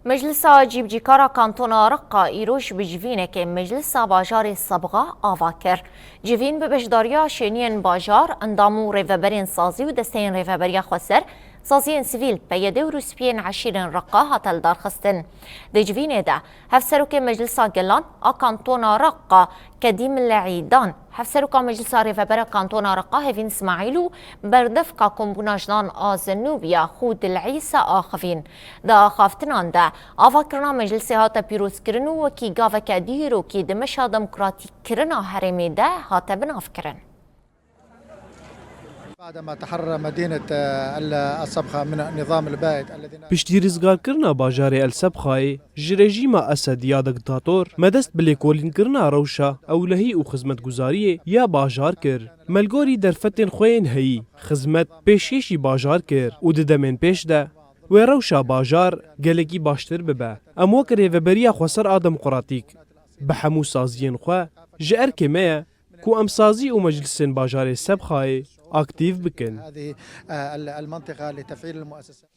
مجلس جیبجیکارا کانتونا رقا ایروش بجوینه که مجلس باجار صبغا آواکر جوین به بجداریا شینین باجار اندامو ریوبرین سازی و دستین ریوبریا خسر سازین سیویل پیده و روسپین عشیرین رقا هاتل دارخستن ده جوینه ده هفسروک مجلس گلان کانتونا رقا کدیم العیدان هفسروک مجلس ریوبریا کانتونا رقا هفین اسماعیلو بردف کا کمبوناجنان آزنوبیا خود العیسا آخفین ده خافتنان ده آواکرنا مجلسی هاتا پیروز کرن و کی گاوه که دیرو کی دمشا دموکراتی کرنا هرمی ده هاتا بناف کرن. بعدما تحرر مدينة السبخة من النظام البائد الذي پشتی رزگار کرنا باجار السبخه ji rejîma Esed ya diktatör medest bi lêkolînkirina rewşa ewlehî û xizmetguzariyê ya bajar kir. Melgorî derfetên xwe yên heyî, xizmet pêşkêşî bajar kir û di demên pêş de wê rewşa bajar gelekî baştir bibe. Em wek rêveberiya xweser a demokratîk bi hemû saziyên xwe ji erkê me ye ku em sazî û meclisên bajarê Sebxayê aktiv bikin. هذه المنطقة لتفعيل المؤسسات